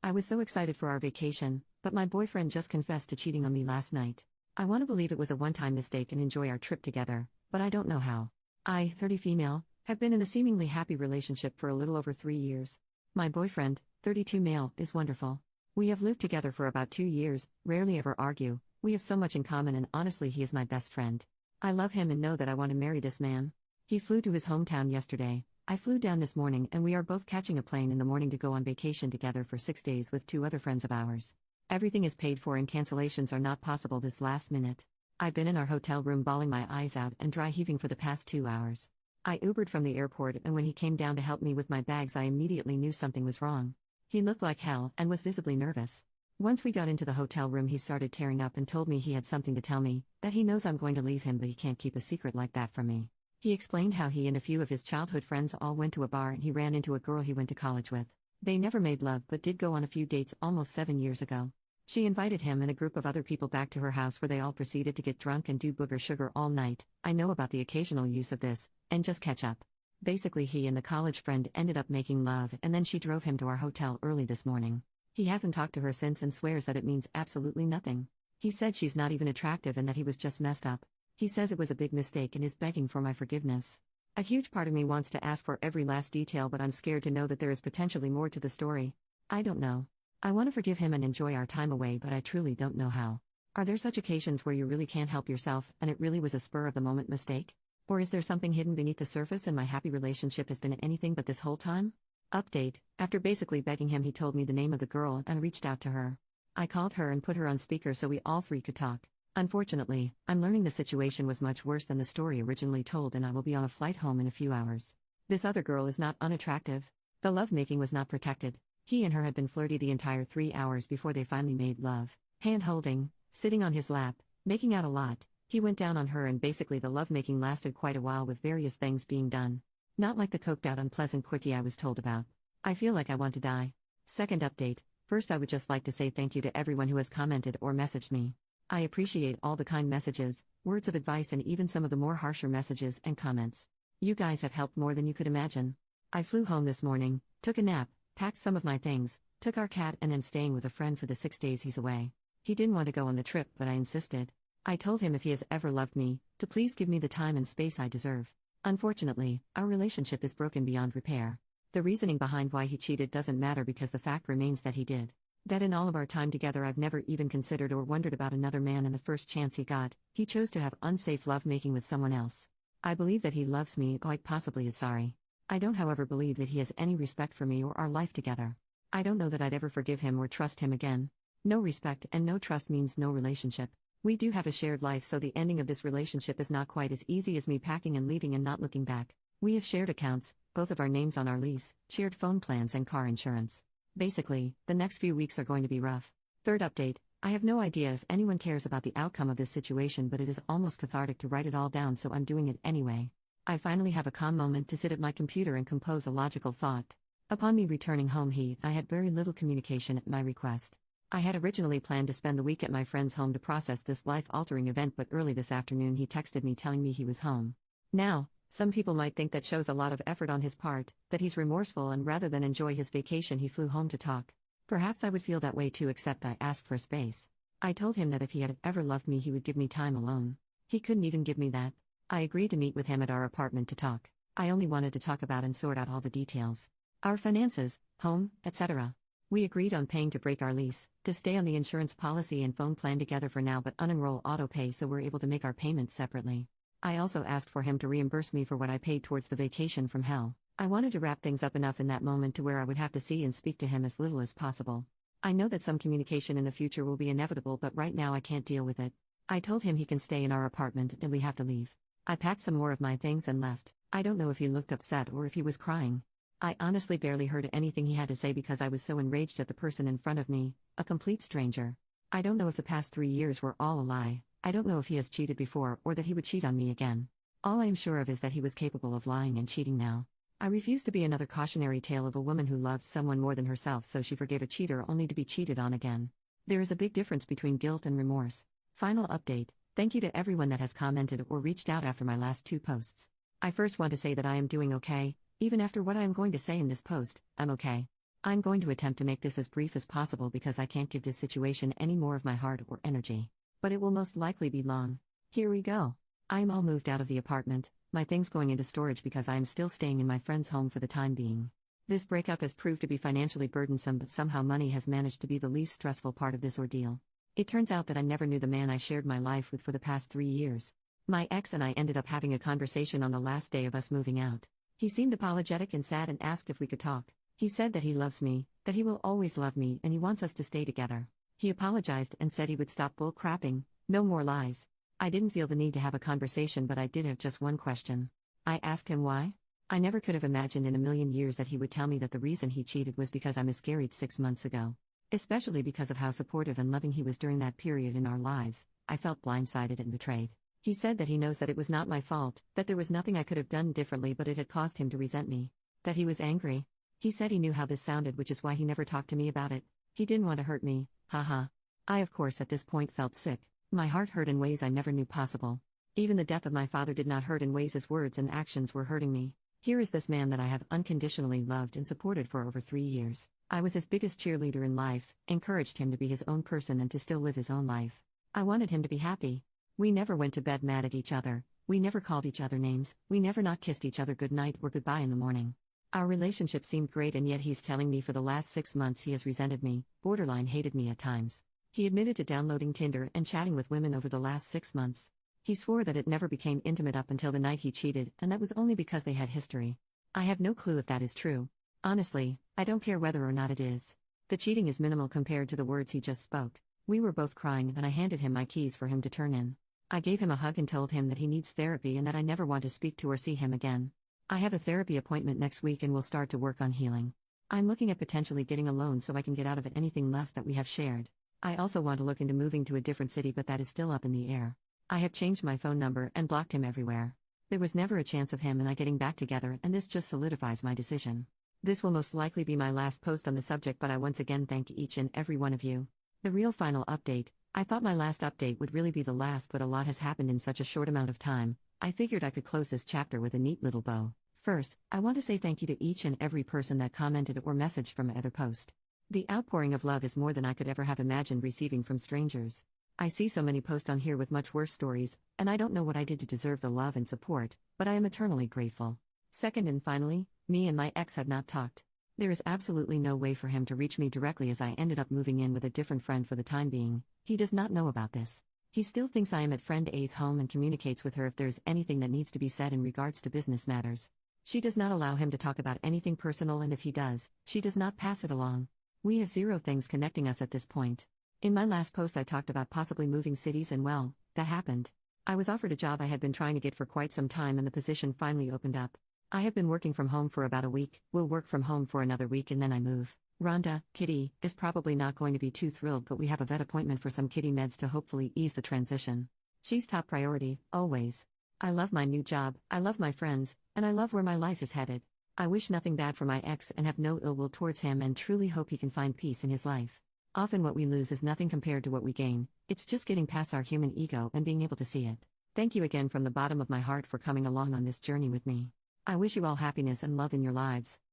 I was so excited for our vacation, but my boyfriend just confessed to cheating on me last night. I want to believe it was a one-time mistake and enjoy our trip together, but I don't know how. I, 30 female, have been in a seemingly happy relationship for a little over 3 years. My boyfriend, 32 male, is wonderful. We have lived together for about 2 years, rarely ever argue, we have so much in common and honestly he is my best friend. I love him and know that I want to marry this man. He flew to his hometown yesterday. I flew down this morning and we are both catching a plane in the morning to go on vacation together for 6 days with 2 other friends of ours. Everything is paid for and cancellations are not possible this last minute. I've been in our hotel room bawling my eyes out and dry heaving for the past 2 hours. I Ubered from the airport and when he came down to help me with my bags I immediately knew something was wrong. He looked like hell and was visibly nervous. Once we got into the hotel room he started tearing up and told me he had something to tell me, that he knows I'm going to leave him but he can't keep a secret like that from me. He explained how he and a few of his childhood friends all went to a bar and he ran into a girl he went to college with. They never made love but did go on a few dates almost 7 years ago. She invited him and a group of other people back to her house where they all proceeded to get drunk and do booger sugar all night. I know about the occasional use of this, and just catch up. Basically he and the college friend ended up making love and then she drove him to our hotel early this morning. He hasn't talked to her since and swears that it means absolutely nothing. He said she's not even attractive and that he was just messed up. He says it was a big mistake and is begging for my forgiveness. A huge part of me wants to ask for every last detail but I'm scared to know that there is potentially more to the story. I don't know. I want to forgive him and enjoy our time away but I truly don't know how. Are there such occasions where you really can't help yourself and it really was a spur-of-the-moment mistake? Or is there something hidden beneath the surface and my happy relationship has been anything but this whole time? Update: after basically begging him he told me the name of the girl and reached out to her. I called her and put her on speaker so we all three could talk. Unfortunately, I'm learning the situation was much worse than the story originally told and I will be on a flight home in a few hours. This other girl is not unattractive. The lovemaking was not protected. He and her had been flirty the entire 3 hours before they finally made love. Hand-holding, sitting on his lap, making out a lot. He went down on her and basically the lovemaking lasted quite a while with various things being done. Not like the coked out unpleasant quickie I was told about. I feel like I want to die. Second update: first I would just like to say thank you to everyone who has commented or messaged me. I appreciate all the kind messages, words of advice and even some of the more harsher messages and comments. You guys have helped more than you could imagine. I flew home this morning, took a nap, packed some of my things, took our cat and am staying with a friend for the 6 days he's away. He didn't want to go on the trip but I insisted. I told him if he has ever loved me, to please give me the time and space I deserve. Unfortunately, our relationship is broken beyond repair. The reasoning behind why he cheated doesn't matter because the fact remains that he did. That in all of our time together I've never even considered or wondered about another man and the first chance he got, he chose to have unsafe lovemaking with someone else. I believe that he loves me, quite possibly is sorry. I don't however believe that he has any respect for me or our life together. I don't know that I'd ever forgive him or trust him again. No respect and no trust means no relationship. We do have a shared life so the ending of this relationship is not quite as easy as me packing and leaving and not looking back. We have shared accounts, both of our names on our lease, shared phone plans and car insurance. Basically, the next few weeks are going to be rough. Third update: I have no idea if anyone cares about the outcome of this situation but it is almost cathartic to write it all down so I'm doing it anyway. I finally have a calm moment to sit at my computer and compose a logical thought. Upon me returning home I had very little communication at my request. I had originally planned to spend the week at my friend's home to process this life-altering event but early this afternoon he texted me telling me he was home. Now, some people might think that shows a lot of effort on his part, that he's remorseful and rather than enjoy his vacation he flew home to talk. Perhaps I would feel that way too except I asked for space. I told him that if he had ever loved me he would give me time alone. He couldn't even give me that. I agreed to meet with him at our apartment to talk. I only wanted to talk about and sort out all the details. Our finances, home, etc. We agreed on paying to break our lease, to stay on the insurance policy and phone plan together for now but unenroll autopay so we're able to make our payments separately. I also asked for him to reimburse me for what I paid towards the vacation from hell. I wanted to wrap things up enough in that moment to where I would have to see and speak to him as little as possible. I know that some communication in the future will be inevitable but right now I can't deal with it. I told him he can stay in our apartment and we have to leave. I packed some more of my things and left. I don't know if he looked upset or if he was crying. I honestly barely heard anything he had to say because I was so enraged at the person in front of me, a complete stranger. I don't know if the past 3 years were all a lie. I don't know if he has cheated before or that he would cheat on me again. All I am sure of is that he was capable of lying and cheating now. I refuse to be another cautionary tale of a woman who loved someone more than herself so she forgave a cheater only to be cheated on again. There is a big difference between guilt and remorse. Final update: thank you to everyone that has commented or reached out after my last 2 posts. I first want to say that I am doing okay. Even after what I am going to say in this post, I'm okay. I'm going to attempt to make this as brief as possible because I can't give this situation any more of my heart or energy. But it will most likely be long. Here we go. I am all moved out of the apartment, my things going into storage because I am still staying in my friend's home for the time being. This breakup has proved to be financially burdensome, but somehow money has managed to be the least stressful part of this ordeal. It turns out that I never knew the man I shared my life with for the past 3 years. My ex and I ended up having a conversation on the last day of us moving out. He seemed apologetic and sad and asked if we could talk. He said that he loves me, that he will always love me, and he wants us to stay together. He apologized and said he would stop bull crapping, no more lies. I didn't feel the need to have a conversation, but I did have just one question. I asked him why. I never could have imagined in a million years that he would tell me that the reason he cheated was because I miscarried 6 months ago. Especially because of how supportive and loving he was during that period in our lives, I felt blindsided and betrayed. He said that he knows that it was not my fault, that there was nothing I could have done differently, but it had caused him to resent me. That he was angry. He said he knew how this sounded, which is why he never talked to me about it. He didn't want to hurt me, haha. I of course at this point felt sick. My heart hurt in ways I never knew possible. Even the death of my father did not hurt in ways his words and actions were hurting me. Here is this man that I have unconditionally loved and supported for over 3 years. I was his biggest cheerleader in life, encouraged him to be his own person and to still live his own life. I wanted him to be happy. We never went to bed mad at each other, we never called each other names, we never not kissed each other goodnight or goodbye in the morning. Our relationship seemed great, and yet he's telling me for the last 6 months he has resented me, borderline hated me at times. He admitted to downloading Tinder and chatting with women over the last 6 months. He swore that it never became intimate up until the night he cheated, and that was only because they had history. I have no clue if that is true. Honestly, I don't care whether or not it is. The cheating is minimal compared to the words he just spoke. We were both crying, and I handed him my keys for him to turn in. I gave him a hug and told him that he needs therapy and that I never want to speak to or see him again. I have a therapy appointment next week and will start to work on healing. I'm looking at potentially getting a loan so I can get out of it anything left that we have shared. I also want to look into moving to a different city, but that is still up in the air. I have changed my phone number and blocked him everywhere. There was never a chance of him and I getting back together, and this just solidifies my decision. This will most likely be my last post on the subject, but I once again thank each and every one of you. The real final update. I thought my last update would really be the last, but a lot has happened in such a short amount of time. I figured I could close this chapter with a neat little bow. First, I want to say thank you to each and every person that commented or messaged from my other post. The outpouring of love is more than I could ever have imagined receiving from strangers. I see so many posts on here with much worse stories, and I don't know what I did to deserve the love and support, but I am eternally grateful. Second and finally, me and my ex have not talked. There is absolutely no way for him to reach me directly, as I ended up moving in with a different friend for the time being. He does not know about this. He still thinks I am at friend A's home and communicates with her if there's anything that needs to be said in regards to business matters. She does not allow him to talk about anything personal, and if he does, she does not pass it along. We have zero things connecting us at this point. In my last post I talked about possibly moving cities, and well, that happened. I was offered a job I had been trying to get for quite some time, and the position finally opened up. I have been working from home for about a week, will work from home for another week, and then I move. Rhonda, Kitty, is probably not going to be too thrilled, but we have a vet appointment for some kitty meds to hopefully ease the transition. She's top priority, always. I love my new job, I love my friends, and I love where my life is headed. I wish nothing bad for my ex and have no ill will towards him, and truly hope he can find peace in his life. Often what we lose is nothing compared to what we gain. It's just getting past our human ego and being able to see it. Thank you again from the bottom of my heart for coming along on this journey with me. I wish you all happiness and love in your lives.